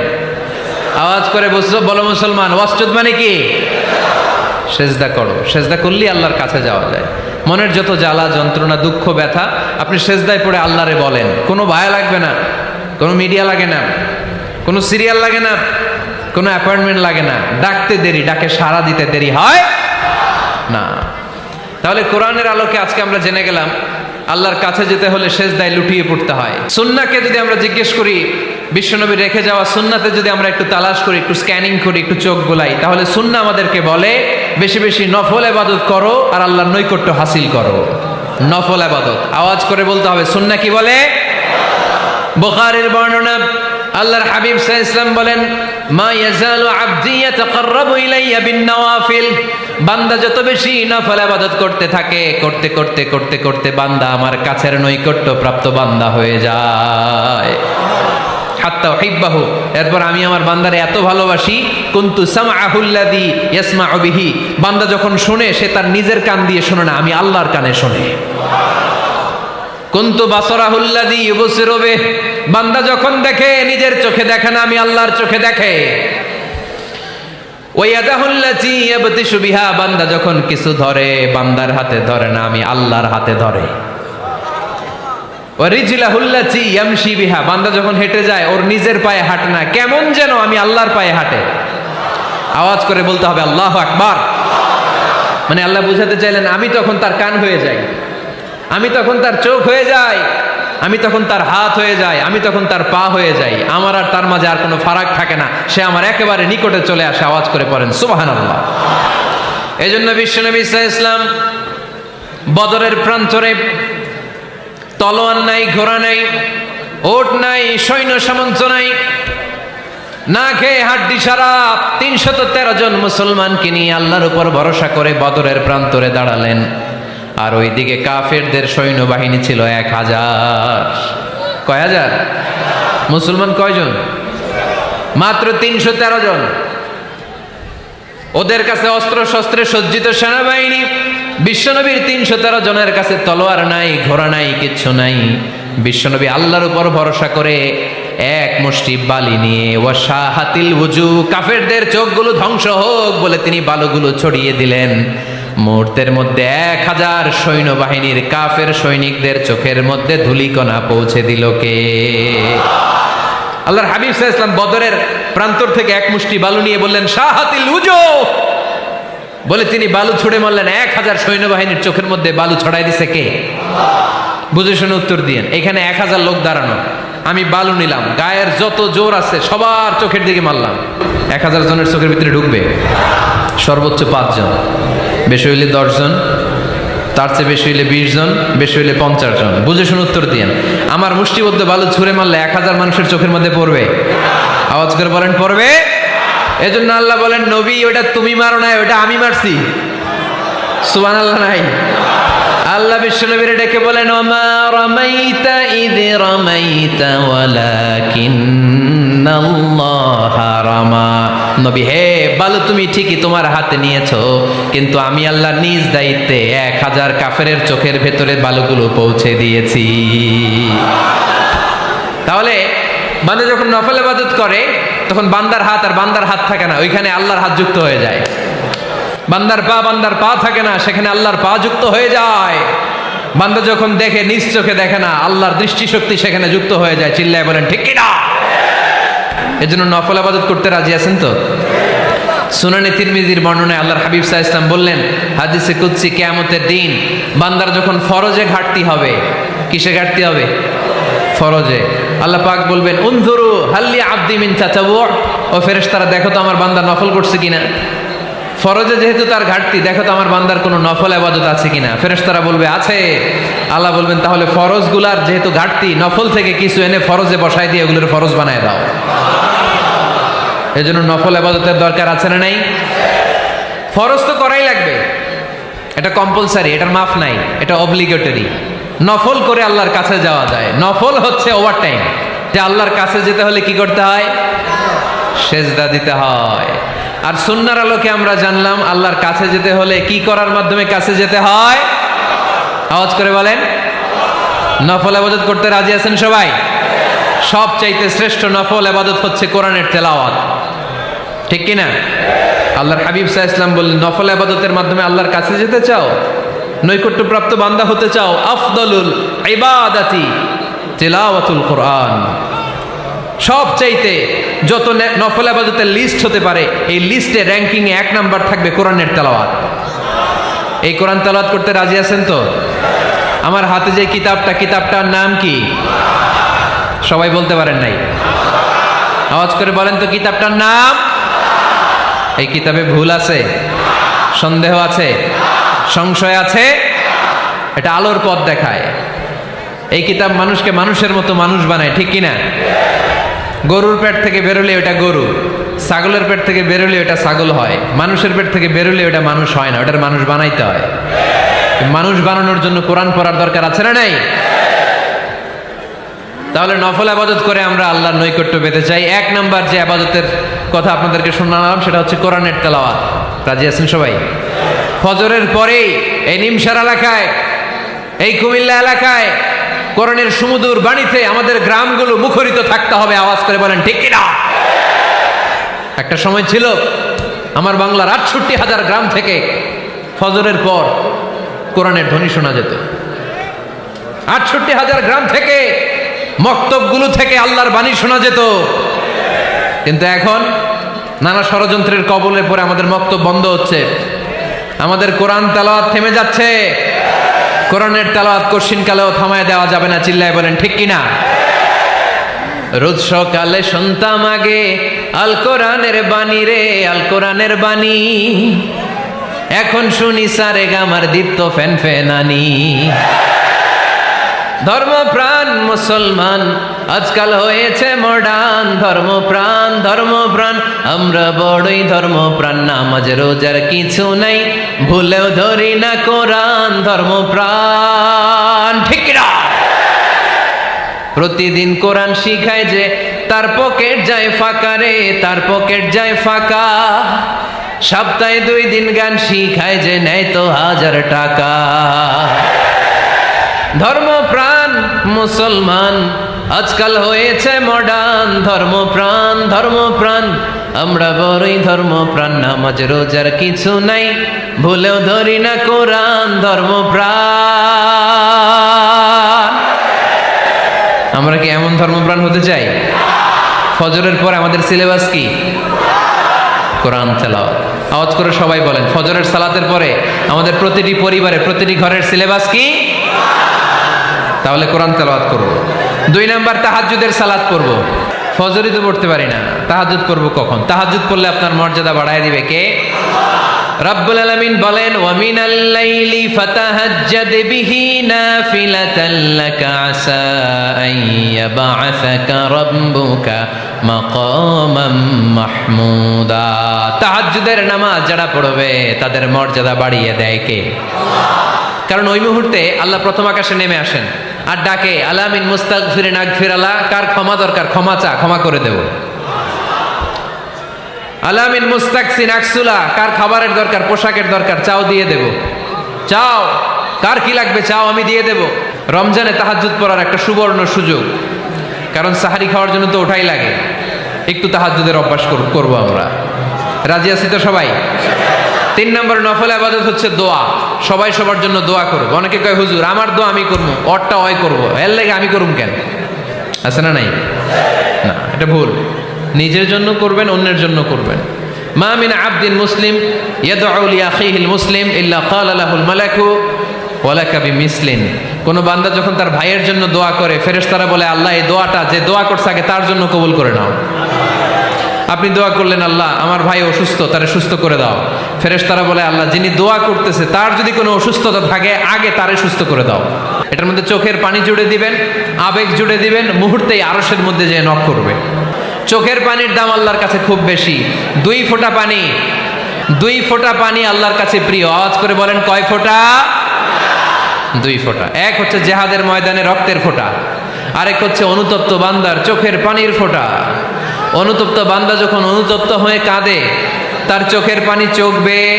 আওয়াজ করে বলো মুসলমান, ওয়াসজুদ মানে কি? সেজদা করো। সেজদা করলেই আল্লাহর কাছে যাওয়া যায়। মনের যত জ্বালা যন্ত্রণা দুঃখ ব্যথা আপনি সেজদায় পড়ে আল্লাহরে বলেন। কোনো ভায়া লাগবে না, কোনো মিডিয়া লাগে না, কোনো সিরিয়াল লাগে না, কোনো অ্যাপয়েন্টমেন্ট লাগে না। ডাকতে দেরি, ডাকে সাড়া দিতে দেরি হয় না। তাহলে কোরআনের আলোকে আজকে আমরা জেনে গেলাম আল্লাহর কাছে যেতে হলে সেজদায় লুটিয়ে পড়তে হয়। সুন্নাহকে যদি আমরা জিজ্ঞেস করি বিশ্বনবী রেখে যাওয়া সুন্নাতে যদি আমরা একটু তালাশ করি, একটু স্ক্যানিং করি, একটু চোখ গোলাই, তাহলে সুন্নাহ আমাদেরকে বলে বেশি বেশি নফল ইবাদত করো আর আল্লাহর নৈকট্য হাসিল করো। নফল ইবাদত আওয়াজ করে বলতে হবে। সুন্নাহ কি বলে? বুখারীর বর্ণনা, আল্লাহর হাবিব সাল্লাল্লাহু আলাইহি ওয়াসাল্লাম বলেন, মা ইয়াজালু আবদি ইয়াতাকাররাবু ইলাইয়া বিন-নওয়াফিল, বান্দা যত বেশি নফল ইবাদত করতে থাকে, করতে করতে করতে করতে বান্দা আমার কাছের নৈকট্য প্রাপ্ত বান্দা হয়ে যায়। হাত্তা উহিব্বাহু, এরপর আমি আমার বান্দারে এত ভালোবাসি, কুনতু সামআহুল্লাযী ইয়াসমাউ বিহি, বান্দা যখন শুনে সে তার নিজের কান দিয়ে শুনে না, আমি আল্লাহর কানে শুনে। কুনতু বাসারাহুল্লাযী ইউবসিরু বিহি, বান্দা যখন দেখে নিজের চোখে দেখে না, আমি আল্লাহর চোখে দেখে। ওয়ায়াদাহুল্লাতী ইয়াবতিশু বিহা, বান্দা যখন কিছু ধরে বান্দার হাতে ধরে না, আমি আল্লাহর হাতে ধরে। ওয়ারিজলাহুল্লাতী ইয়ামশি বিহা, বান্দা যখন হেঁটে যায় ওর নিজের পায়ে হাঁটে না, কেমন যেন আমি আল্লাহর পায়ে হাঁটে। আওয়াজ করে বলতে হবে আল্লাহু আকবার। মানে আল্লাহ বুঝাতে চাইলেন আমি তখন তার কান হয়ে যাই, আমি তখন তার চোখ হয়ে যাই, আমি তখন তার হাত হয়ে যাই, আমি তখন তার পা হয়ে যাই। আমার আর তার মাঝে আর কোনো ফারাক থাকে না, সে আমার একেবারে নিকটে চলে আসে। আওয়াজ করে পড়েন সুবহানাল্লাহ। এই জন্য বিশ্বনবী সাল্লাল্লাহু আলাইহি ওয়াসাল্লাম বদরের প্রান্তরে তলোয়ার নাই, ঘোড়া নাই, ওট নাই, সৈন্য সামন্ত নাই, না খেয়ে হাড্ডি সারা ৩১৩ জন মুসলমানকে নিয়ে আল্লাহর উপর ভরসা করে বদরের প্রান্তরে দাঁড়ালেন। আর ওইদিকে কাফেরদের সৈন্যবাহিনী ছিল ১,০০০। কয় হাজার? মুসলমান কয়জন? মাত্র ৩১৩ জন। ওদের কাছে অস্ত্র শস্ত্রে সজ্জিত সেনাবাহিনী, বিশ্বনবীর ৩১৩ জনের কাছে তলোয়ার নাই, ঘোড়া নাই, কিচ্ছু নাই। বিশ্বনবী আল্লাহর উপর ভরসা করে এক মুষ্টি বালি নিয়ে ওয়াশাহাতিল ওযু, কাফেরদের চোখগুলো ধ্বংস হোক বলে তিনি বালুগুলো ছড়িয়ে দিলেন। মুহূর্তের মধ্যে ১,০০০ সৈন্যবাহিনীর কাফের সৈনিকদের চোখের মধ্যে ধূলিকণা পৌঁছে দিল কে? আল্লাহর হাবিব সাল্লাল্লাহু আলাইহি ওয়াসাল্লাম বদরের প্রান্তর থেকে এক মুষ্টি বালু নিয়ে বললেন শাহাতিল ওযু, বলে তিনি বালু ছুড়ে মারলেন। ১,০০০ সৈন্যবাহিনীর চোখের মধ্যে বালু ছড়াই দিছে কে? বুঝে শুনে উত্তর দিয়েন। এখানে ১,০০০ লোক দাঁড়ানো, আমি বালু নিলাম, গায়ের যত জোর আছে সবার চোখের দিকে মারলাম। ১,০০০ জনের চোখের ভিতরে ঢুকবে? সর্বোচ্চ ৫ জন, বেশি হইলে ১০ জন, তার চেয়ে বেশি হইলে ২০ জন, বেশি হইলে ৫০ জন। বুঝে শুনে উত্তর দিয়েন। আমার মুষ্টিবদ্ধ বালু ছুঁড়ে মারলে ১,০০০ মানুষের চোখের মধ্যে পড়বে? আওয়াজ করে বলেন পড়বে। এজন্য আল্লাহ বলেন নবী ওটা তুমি মারো নাই, ওটা আমি মারছি। সুবহানাল্লাহ নাই? আল্লাহ বিশ্বনবীর ডেকে বলেন ওমা রামাইতা ইয রামাইতা ওয়ালাকিন্নাল্লাহা রামা। নবী হে, বালু তুমি ঠিকই তোমার হাতে নিয়েছো, কিন্তু আমি আল্লাহ নিজ দায়িত্বে ১,০০০ কাফেরের চোখের ভেতরে বালুগুলো পৌঁছে দিয়েছি। তাহলে বান্দা যখন নফল ইবাদত করে তখন বান্দার হাত আর বান্দার হাত থাকে না, ওইখানে আল্লাহর হাত যুক্ত হয়ে যায়। বান্দার পা থাকে না, সেখানে আল্লাহর পা যুক্ত হয়ে যায়। বান্দা যখন দেখে নিজ চোখে দেখে না, আল্লাহর দৃষ্টিশক্তি সেখানে যুক্ত হয়ে যায়। চিল্লায় বলেন ঠিক কিনা? এজন্য নফল ইবাদত করতে রাজি আছেন তো? সুনানে তিরমিজির বর্ণনায় আল্লাহর হাবিব সাল্লাল্লাহু আলাইহি ওয়াসাল্লাম বললেন হাদিসে কুদসি, কিয়ামতের দিন বান্দার যখন ফরজে ঘাটতি হবে, কিসে ঘাটতি হবে? ফরজে। আল্লাহ পাক বলবেন উনজুরু হাল্লি আবদি মিন তাতাওয়ু, ও ফেরেশতারা দেখো তো আমার বান্দা নফল করছে কিনা। ফরজে যেহেতু তার ঘাটতি, দেখো তো আমার বান্দার কোনো নফল ইবাদত আছে কিনা। ফেরেশতারা বলবে আছে। আল্লাহ বলবেন তাহলে ফরজগুলার যেহেতু ঘাটতি, নফল থেকে কিছু এনে ফরজে বসাই দিয়ে ওগুলোর ফরজ বানায় দাও। এজন্য নফল ইবাদতের দরকার আছে না নাই? ফরজ তো করাই লাগবে, এটা কম্পালসারি, এটার মাফ নাই, এটা অব্লিগেটরি। নফল করে আল্লাহর কাছে যাওয়া যায়। নফল হচ্ছে ওভারটাইম, যে আল্লাহর কাছে যেতে হলে কি করতে হয়? সেজদা দিতে হয়। আর সুন্নাহর আলোকে আমরা জানলাম আল্লাহর কাছে যেতে হলে কি করার মাধ্যমে কাছে যেতে হয়? আওয়াজ করে বলেন নফল ইবাদত করতে রাজি আছেন সবাই? সবচাইতে শ্রেষ্ঠ নফল ইবাদত হচ্ছে কোরআনের তেলাওয়াত, ঠিক কি না? আল্লাহর হাবিব সাল্লাল্লাহু আলাইহি ওয়াসাল্লাম বললেন নফল ইবাদতের মাধ্যমে আল্লাহর কাছে যেতে চাও, নৈকট্যপ্রাপ্ত বান্দা হতে চাও, আফদলুল ইবাদাতি তিলাওয়াতুল কোরআন। সবচাইতে যত নফল ইবাদতের লিস্ট হতে পারে, এই লিস্টে র্যাঙ্কিং এ ১ নাম্বার থাকবে কোরআনের তেলাওয়াত। এই কোরআন তেলাওয়াত করতে রাজি আছেন তো? আমার হাতে যে কিতাবটার নাম কি? সবাই বলতে পারেন নাই? আওয়াজ করে বলেন তো কিতাবটার নাম? এই কিতাবে ভুল আছে, সন্দেহ আছে, সংশয় আছে? এটা আলোর পথ দেখায়। এই কিতাব মানুষকে মানুষের মতো মানুষ বানায়, ঠিক কিনা? গরুর পেট থেকে বেরোলে ওটা গরু, ছাগলের পেট থেকে বেরোলে ওটা ছাগল হয়, মানুষের পেট থেকে বেরোলে ওটা মানুষ হয় না, ওটার মানুষ বানাইতে হয়। মানুষ বানানোর জন্য কোরআন পড়ার দরকার আছে না নাই? তাহলে নফল আবাদত করে আমরা আল্লাহর নৈকট্য পেতে চাই। এক নাম্বার যে আবাদতের কথা আপনাদেরকে শোনালাম সেটা হচ্ছে কোরআনের তেলাওয়াত। রাজি আছেন সবাই? ফজরের পরেই এই নিমসার এলাকায়, এই কুমিল্লা এলাকায় কোরআনের সুমধুর বাণীতে আমাদের গ্রামগুলো মুখরিত থাকতে হবে। আওয়াজ করে বলেন ঠিক কিনা? একটা সময় ছিল আমার বাংলার ৬৮,০০০ গ্রাম থেকে ফজরের পর কোরআনের ধ্বনি শোনা যেত। ৬৮,০০০ গ্রাম থেকে মক্তবগুলো থেকে আল্লাহর বাণী শোনা যেত। কিন্তু এখন নানা ষড়যন্ত্রের কবলে পড়ে আমাদের মক্তব বন্ধ হচ্ছে, আমাদের কোরআন তেলাওয়াত থেমে যাচ্ছে। কোরআনের তেলাওয়াত কশিনকালেও থামায় দেওয়া যাবে না। চিল্লায় বলেন ঠিক কিনা? রোজ সকালে শুনতাম আগে আল কোরআনের বাণী রে, আল কোরআনের বাণী। এখন শুনি সারে গামার দীপ্ত ফ্যান ফ্যানানি। ধর্মপ্রাণ মুসলমান আজকাল হয়েছে মডার্ন। ধর্মপ্রাণ ধর্মপ্রাণ আমরা বড়ই ধর্মপ্রাণ। নামাজ রোজার কিছু নাই, ভুলেও ধরি না কোরআন। ধর্মপ্রাণ ঠিক না? প্রতিদিন কোরআন শিখায় যে তার পকেট যায় ফাঁকা রে, তার পকেট যায় ফাঁকা। সপ্তাহে 2 দিন গান শিখায় যে নেয় তো 1000 টাকা। ধর্মপ্রাণ মুসলমান আজকাল হয়েছে মডার্ন। ধর্মপ্রাণ ধর্মপ্রাণ আমরা বড়ই ধর্মপ্রাণ। নামাজ রোজার কিছু নাই, ভুলেও ধরি না কোরআন। ধর্মপ্রাণ। আমরা কি এমন ধর্মপ্রাণ হতে চাই? ফজরের পর আমাদের সিলেবাস কি? কোরআন তেলাওয়াত। আওয়াজ করে সবাই বলেন, ফজরের সালাতের পরে আমাদের প্রতিটি পরিবারে, প্রতিটি ঘরের সিলেবাস কি? তাহলে কোরআন তেলাওয়াত করব। 2 নাম্বার তাহাজ্জুদের সালাত পড়ব। ফজরই তো পড়তে পারি না, তাহাজ্জুদ পড়ব কখন? তাহাজ্জুদ পড়লে আপনার মর্যাদা বাড়ায় দিবে কে? রব্বুল আলামিন বলেন, ওয়া মিনাল লাইলি ফাতাহাজ্জাদ বিহি নাফিলাতান লাকা আসা আন ইয়াবআসাকা রাব্বুকা মাকামাম মাহমুদা। তাহাজ্জুদের নামাজ যারা পড়বে তাদের মর্যাদা বাড়িয়ে দেয় কে? কারণ ওই মুহূর্তে আল্লাহ প্রথম আকাশে নেমে আসেন আর ডাকে, আলা মিন মুস্তাগফিরিন আগফিরাল্লাহ। কার ক্ষমা দরকার? ক্ষমা চা, ক্ষমা করে দেব। আলা মিন মুস্তাকসিন আকসুলা। কার খাবারের দরকার? পোশাকের দরকার? চাও, দিয়ে দেব। চাও, কার কি লাগবে? চাও, আমি দিয়ে দেব। রমজানে তাহাজ্জুদ পড়ার একটা সুবর্ণ সুযোগ, কারণ সাহারি খাওয়ার জন্য তো ওঠাই লাগে। একটু তাহাজ্জুদের অভ্যাস করব আমরা। রাজি আছি তো সবাই? 3 নম্বর নফল ইবাদত হচ্ছে দোয়া। সবাই সবার জন্য দোয়া করব। অনেকে কয়, হুজুর আমার দোয়া আমি করবো, ওরটা ওই করবো, এর লাগে আমি করুম কেন? আছে না নাই? না, এটা ভুল। নিজের জন্য করবেন, অন্যের জন্য করবেন। মা মিন আবদিন মুসলিম ইয়াদউ লিআখিহিল মুসলিম ইল্লা ক্বালা লাহুল মালাকু ওয়ালাকা বিমিসলিন। কোন বান্দা যখন তার ভাইয়ের জন্য দোয়া করে, ফেরেশতারা বলে, আল্লাহ এই দোয়াটা যে দোয়া করছে আগে তার জন্য কবুল করে নাও। আপনি দোয়া করলেন, আল্লাহ আমার ভাই অসুস্থ, তারে সুস্থ করে দাও। ফেরেশতারা বলে, আল্লাহ যিনি দোয়া করতেছে তার যদি কোনো অসুস্থতা থাকে আগে তারে সুস্থ করে দাও। এটার মধ্যে চোখের পানি জুড়ে দিবেন, আবেগ জুড়ে দিবেন, মুহূর্তেই আরশের মধ্যে যে নক করবে। চোখের পানির দাম আল্লাহর কাছে খুব বেশি। 2 ফোঁটা পানি, 2 ফোঁটা পানি আল্লাহর কাছে প্রিয়। আওয়াজ করে বলেন, কয় ফোঁটা? 2 ফোঁটা। এক হচ্ছে জিহাদের ময়দানে রক্তের ফোঁটা, আরেক হচ্ছে অনুতপ্ত বান্দার চোখের পানির ফোঁটা। অনুতপ্ত বান্দা যখন অনুতপ্ত হয়ে কাঁদে, তার চোখের পানি চোখ বেয়ে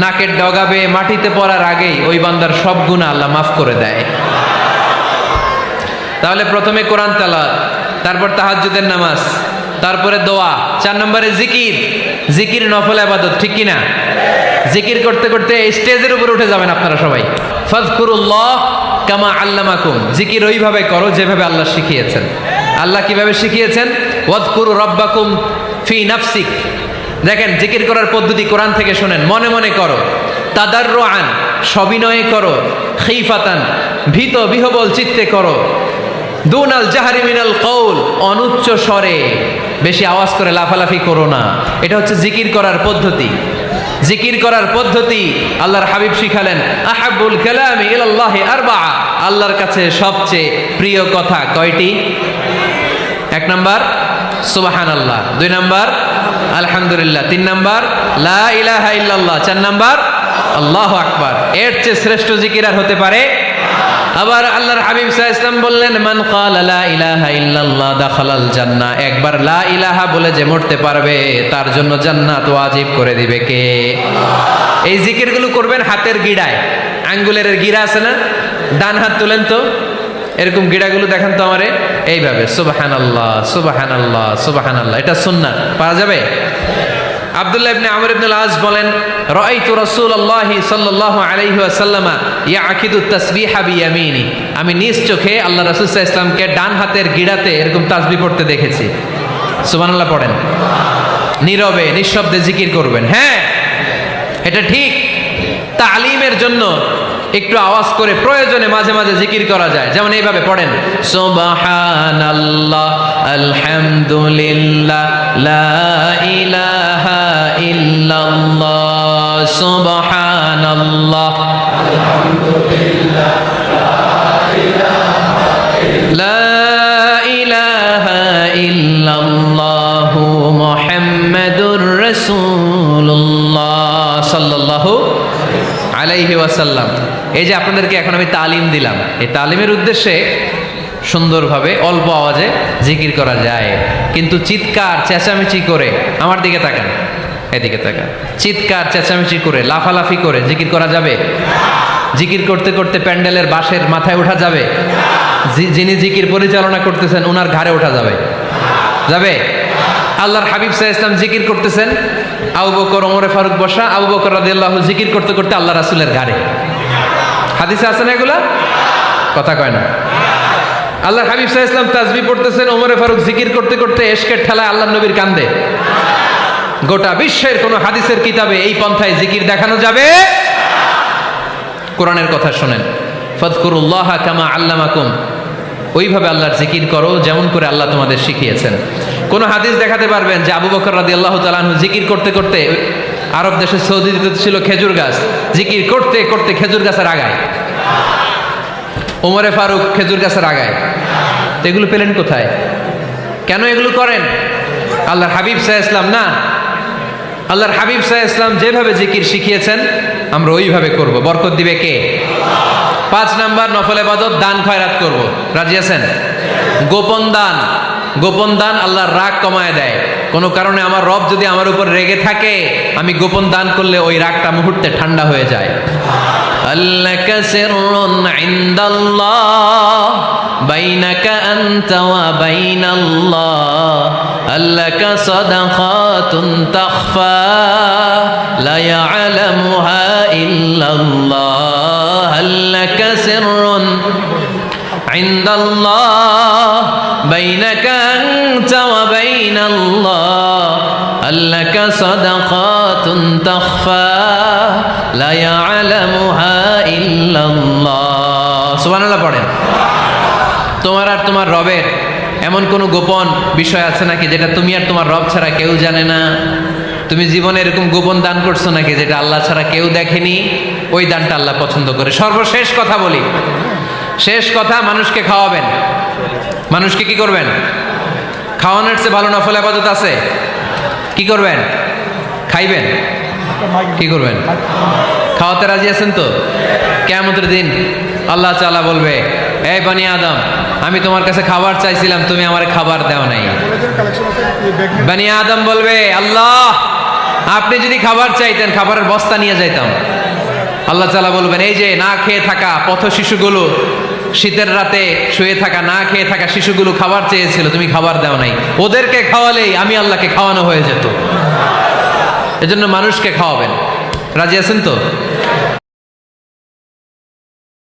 নাকের ডগাবে মাটিতে পড়ার আগেই ওই বান্দার সব গুনাহ আল্লাহ মাফ করে দেয়। তাহলে প্রথমে কোরআন তেলাওয়াত, তারপর তাহাজ্জুদের নামাজ, তারপরে দোয়া। 4 নম্বরে জিকির। জিকির নফল ইবাদত, ঠিক কিনা? জিকির করতে করতে স্টেজের উপর উঠে যাবেন আপনারা সবাই। ফাযকুরুল্লাহ কামা আল্লামাকুম। জিকির ওইভাবে করো যেভাবে আল্লাহ শিখিয়েছেন। আল্লাহ কিভাবে শিখিয়েছেন? ওয়াযকুরু রাব্বাকুম ফি নাফসিক। দেখেন, জিকির করার পদ্ধতি কোরআন থেকে শোনেন। মনে মনে করো, তাদাররুআন সবিনয়ে করো, খিফাতান ভীত বিহবল চিত্তে করো, দুনাল জাহরি মিনাল কওল অনুচ্চ স্বরে বেশি আওয়াজ করে লাফালাফি করো না। এটা হচ্ছে জিকির করার পদ্ধতি। জিকির করার পদ্ধতি আল্লাহর হাবিব শিখালেন, আহাব্বুল কালামি ইলাল্লাহি আরবাআ, আল্লাহর কাছে সবচেয়ে প্রিয় কথা কয়টি? 1 নাম্বার সুবহানাল্লাহ, 2 নাম্বার আলহামদুলিল্লাহ, 3 নাম্বার লা ইলাহা ইল্লাল্লাহ, 4 নাম্বার আল্লাহু আকবার। এর চেয়ে শ্রেষ্ঠ জিকির আর হতে পারে? আবার আল্লাহর হাবিব সাল্লাল্লাহু আলাইহি ওয়াসাল্লাম বললেন, মান ক্বালা লা ইলাহা ইল্লাল্লাহ দাখালাল জান্নাহ, একবার লা ইলাহা বলে যে মরতে পারবে তার জন্য জান্নাত ওয়াজিব করে দিবে কে? এই জিকিরগুলো করবেন হাতের গিড়ায়, আঙ্গুলের গিড়া আছে না, ডান হাত তুলেন তো, এরকম গিড়াগুলো দেখেন তো আমারে, এইভাবে সুবহানাল্লাহ সুবহানাল্লাহ সুবহানাল্লাহ, এটা সুন্নাত, পারা যাবে? আব্দুল্লাহ ইবনে আমর ইবনে আল-আস বলেন, রাআইতু রাসূলুল্লাহি সাল্লাল্লাহু আলাইহি ওয়াসাল্লাম ইয়াকিদু তাসবিহা বিয়ামিনি, আমি নিজ চোখে আল্লাহ রাসূল সাল্লাল্লাহু আলাইহি ওয়াসাল্লামকে ডান হাতের গিড়াতে এরকম তাসবিহ পড়তে দেখেছি। সুবহানাল্লাহ পড়েন, নীরবে নিঃশব্দে জিকির করবেন। হ্যাঁ, এটা ঠিক। তালিমের জন্য একটু আওয়াজ করে প্রয়োজনে মাঝে মাঝে জিকির করা যায়, যেমন এইভাবে পড়েন, সুবহানাল্লাহ আলহামদুলিল্লাহ লা ইলাহা ইল্লাল্লাহ, সুবহানাল্লাহ আলহামদুলিল্লাহ লা ইলাহা ইল্লাল্লাহ মুহাম্মাদুর রাসূলুল্লাহ সাল্লাল্লাহু আলাইহি ওয়াসাল্লাম। এই যে আপনাদেরকে এখন আমি তালিম দিলাম, এই তালিমের উদ্দেশ্যে সুন্দরভাবে অল্প আওয়াজে জিকির করা যায়, কিন্তু চিৎকার চেঁচামেচি করে, আমার দিকে তাকান, এদিকে তাকান, চিৎকার চেঁচামেচি করে লাফালাফি করে জিকির করা যাবে? জিকির করতে করতে প্যান্ডেলের বাঁশের মাথায় ওঠা যাবে? যিনি জিকির পরিচালনা করতেছেন ওনার ঘাড়ে ওঠা যাবে? যাবে? আল্লাহর হাবিব সাল্লাল্লাহু আলাইহি ওয়াসাল্লাম জিকির করতেছেন, আবু বকর ওমরে ফারুক বসা, আবু বকর রাদিয়াল্লাহু জিকির করতে করতে আল্লাহ রাসূলের ঘাড়ে। হাদিসে আছে না এগুলা? কথা কয় না। আল্লাহর হাবিব সাল্লাল্লাহু আলাইহি ওয়াসাল্লাম তাসবিহ পড়তেছেন, ওমরে ফারুক জিকির করতে করতে এশকের ঠেলায় আল্লাহর নবীর কান্দে। গোটা বিশ্বের কোন হাদিসের কিতাবে এই পন্থায় জিকির দেখানো যাবে? কোরআনের কথা শুনেন, ফাযকুরুল্লাহা কামা আল্লামাকুম, ওইভাবে আল্লাহর জিকির করো যেমন করে আল্লাহ তোমাদের শিখিয়েছেন। কোন হাদিস দেখাতে পারবেন যে আবু বকর রাদিয়াল্লাহু তাআলা আনহু জিকির করতে করতে, আরব দেশে সৌদিতে ছিল খেজুর গাছ, জিকির করতে করতে খেজুর গাছের আগায়, ওমরে ফারুক খেজুর গাছের আগায়, তো এগুলো পেলেন কোথায়? কেন এগুলো করেন? আল্লাহর হাবিব সাল্লাল্লাহু আলাইহি ওয়াসাল্লাম না, আল্লাহর হাবিব সাল্লাল্লাহু আলাইহি ওয়াসাল্লাম যেভাবে জিকির শিখিয়েছেন আমরা ওইভাবে করব। বরকত দিবে কে? 5 নাম্বার নফল ইবাদত, দান খয়রাত করব। রাজি আছেন? গোপন দান, গোপন দান আল্লাহর রাগ কমায় দেয়। কোনো কারণে আমার রব যদি আমার উপর রেগে থাকে, আমি গোপন দান করলে ওই রাগটা মুহূর্তে ঠান্ডা হয়ে যায়। আল্লাকা সিররুন ইনদাল্লাহ বাইনাকা আনতা ওয়া বাইনাল্লাহ, আল্লাকা সাদাকাতুন তাখফা লা ইয়ালামুহা ইল্লাল্লাহ, আল্লাকা সিররুন ইনদাল্লাহ বাইনাকা আনতা ওয়া বাইনাল্লাহ, আল্লাকা সাদাকাতুন তাখফা লা ইয়ালামুহা ইল্লাল্লাহ। সুবহানাল্লাহ পড়েন। তোমার আর তোমার রবের এমন কোন গোপন বিষয় আছে নাকি যেটা তুমি আর তোমার রব ছাড়া কেউ জানে না? তুমি জীবনে এরকম গোপন দান করছো নাকি যেটা আল্লাহ ছাড়া কেউ দেখেনি? ওই দানটা আল্লাহ পছন্দ করে। সর্বশেষ কথা বলি, শেষ কথা, মানুষকে খাওয়াবেন। মানুষকে কি করবেন? খাওয়ানোর চেয়ে ভালো নফল ইবাদত আছে? কি করবেন? খাইবেন। কি করবেন? খাওয়াতে রাজি আছেন তো? কিয়ামতের দিন আল্লাহ তাআলা বলবে, এই বনি আদম, আমি তোমার কাছে খাবার চাইছিলাম, তুমি আমারে খাবার দাও নাই। বনি আদম বলবে, আল্লাহ আপনি যদি খাবার চাইতেন খাবারের বস্তা নিয়ে যাইতাম। আল্লাহ তাআলা বলবেন, এই যে না খেয়ে থাকা পথ শিশুগুলো, শীতের রাতে শুয়ে থাকা না খেয়ে থাকা শিশুগুলো খাবার চেয়েছিল, তুমি খাবার দাও নাই, ওদেরকে খাওয়ালেই আমি আল্লাহকে খাওয়ানো হয়ে যেত। এজন্য মানুষকে খাওয়াবেন। রাজি আছেন তো?